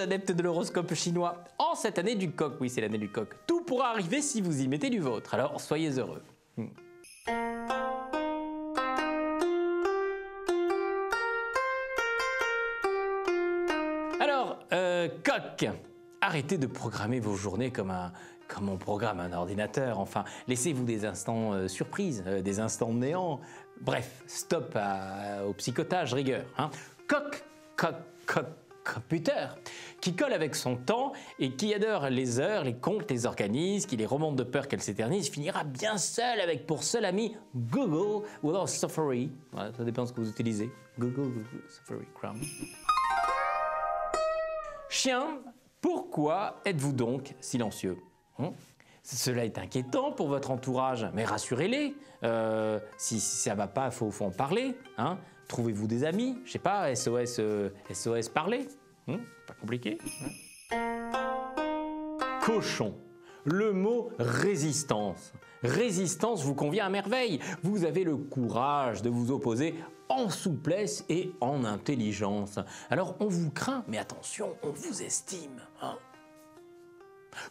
adeptes de l'horoscope chinois, en cette année du coq, oui c'est l'année du coq, tout pourra arriver si vous y mettez du vôtre, alors soyez heureux. Alors, coq, arrêtez de programmer vos journées comme on programme un ordinateur, enfin, laissez-vous des instants surprises, des instants néants, bref, stop au psychotage, rigueur. Hein. Coq, computer, qui colle avec son temps et qui adore les heures, les comptes, les organise, qui les remonte de peur qu'elle s'éternise, finira bien seul avec pour seul ami Google ou alors Safari, voilà, ça dépend de ce que vous utilisez, Google, Safari, Chrome. Chien, pourquoi êtes-vous donc silencieux? Cela est inquiétant pour votre entourage, mais rassurez-les. Si ça ne va pas, il faut en parler. Hein. Trouvez-vous des amis, je sais pas, SOS parler. Pas compliqué. Cochon. Le mot résistance. Résistance vous convient à merveille. Vous avez le courage de vous opposer en souplesse et en intelligence. Alors on vous craint, mais attention, on vous estime. Hein.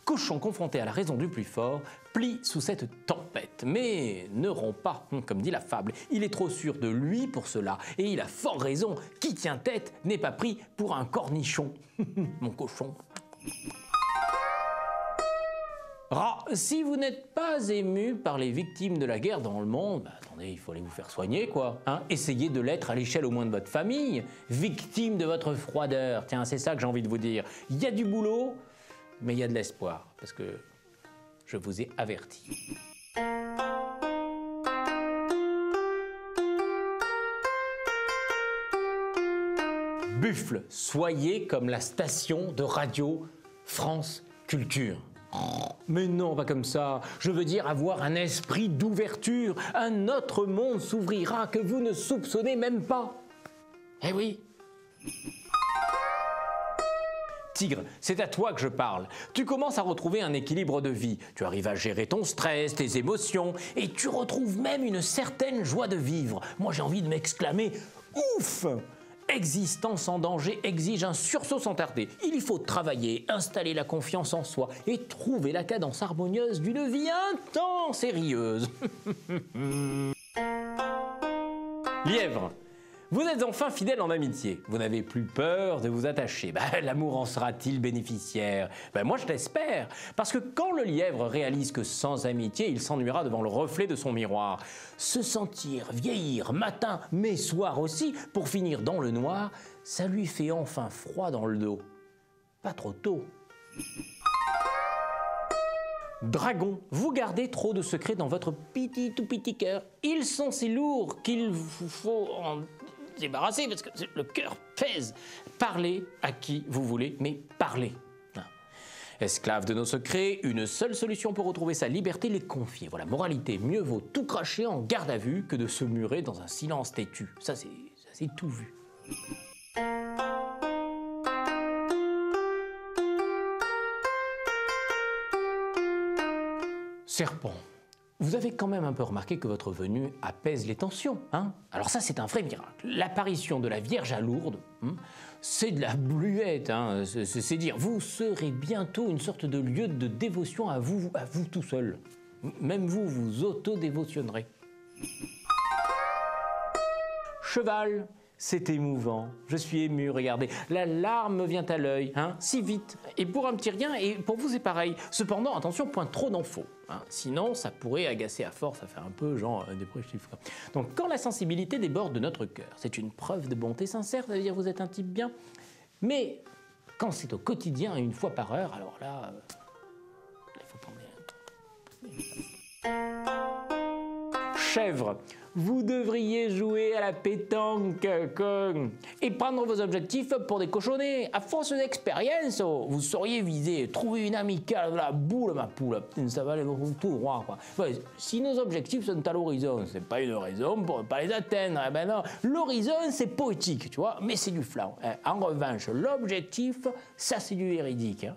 Cochon confronté à la raison du plus fort, plie sous cette tempête, mais ne rompt pas, comme dit la fable. Il est trop sûr de lui pour cela, et il a fort raison. Qui tient tête n'est pas pris pour un cornichon. Mon cochon. Rat, si vous n'êtes pas ému par les victimes de la guerre dans le monde, attendez, il faut aller vous faire soigner quoi. Hein. Essayez de l'être à l'échelle au moins de votre famille, victime de votre froideur. Tiens, c'est ça que j'ai envie de vous dire. Il y a du boulot, mais il y a de l'espoir, parce que je vous ai averti. Buffle, soyez comme la station de radio France Culture. Mais non, pas comme ça. Je veux dire avoir un esprit d'ouverture. Un autre monde s'ouvrira que vous ne soupçonnez même pas. Eh oui. Tigre, c'est à toi que je parle. Tu commences à retrouver un équilibre de vie. Tu arrives à gérer ton stress, tes émotions, et tu retrouves même une certaine joie de vivre. Moi, j'ai envie de m'exclamer « Ouf !» Existence en danger exige un sursaut sans tarder. Il y faut travailler, installer la confiance en soi et trouver la cadence harmonieuse d'une vie intense et rieuse. Lièvre. Vous êtes enfin fidèle en amitié. Vous n'avez plus peur de vous attacher. L'amour en sera-t-il bénéficiaire? Moi, je l'espère. Parce que quand le lièvre réalise que sans amitié, il s'ennuiera devant le reflet de son miroir. Se sentir vieillir matin, mais soir aussi, pour finir dans le noir, ça lui fait enfin froid dans le dos. Pas trop tôt. Dragon, vous gardez trop de secrets dans votre tout petit cœur. Ils sont si lourds qu'il vous faut en débarrasser parce que le cœur pèse. Parlez à qui vous voulez, mais parlez. Esclave de nos secrets, une seule solution pour retrouver sa liberté, les confier. Voilà, moralité, mieux vaut tout cracher en garde à vue que de se murer dans un silence têtu. Ça c'est tout vu. Serpent. Vous avez quand même un peu remarqué que votre venue apaise les tensions, hein? Alors ça, c'est un vrai miracle. L'apparition de la Vierge à Lourdes, c'est de la bluette, hein? C'est dire, vous serez bientôt une sorte de lieu de dévotion à vous tout seul. Même vous, vous auto-dévotionnerez. Cheval. C'est émouvant, je suis ému, regardez, la larme me vient à l'œil, hein, si vite, et pour un petit rien, et pour vous c'est pareil. Cependant, attention, point trop d'infos, hein, sinon ça pourrait agacer à force, ça fait un peu genre dépressif. Donc quand la sensibilité déborde de notre cœur, c'est une preuve de bonté sincère, ça veut dire que vous êtes un type bien, mais quand c'est au quotidien, une fois par heure, alors là, il faut prendre... Chèvre. Vous devriez jouer à la pétanque et prendre vos objectifs pour des cochonnets. À force d'expérience, vous sauriez viser, trouver une amicale, la boule, ma poule, ça va aller tout droit. Ouais, si nos objectifs sont à l'horizon, c'est pas une raison pour ne pas les atteindre. Eh ben non, l'horizon c'est poétique, tu vois, mais c'est du flan. En revanche, l'objectif, ça c'est du véridique. Hein.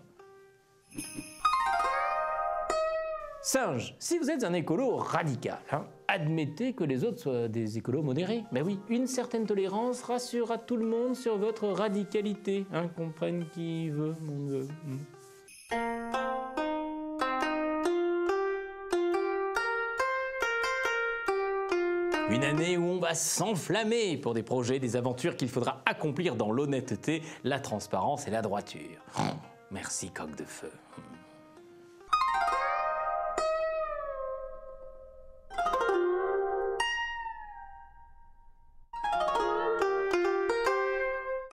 Singe, si vous êtes un écolo radical, admettez que les autres soient des écolos modérés. Ben oui, une certaine tolérance rassurera tout le monde sur votre radicalité. Comprenne qui veut, mon Dieu. Une année où on va s'enflammer pour des projets, des aventures qu'il faudra accomplir dans l'honnêteté, la transparence et la droiture. Merci, coq de feu.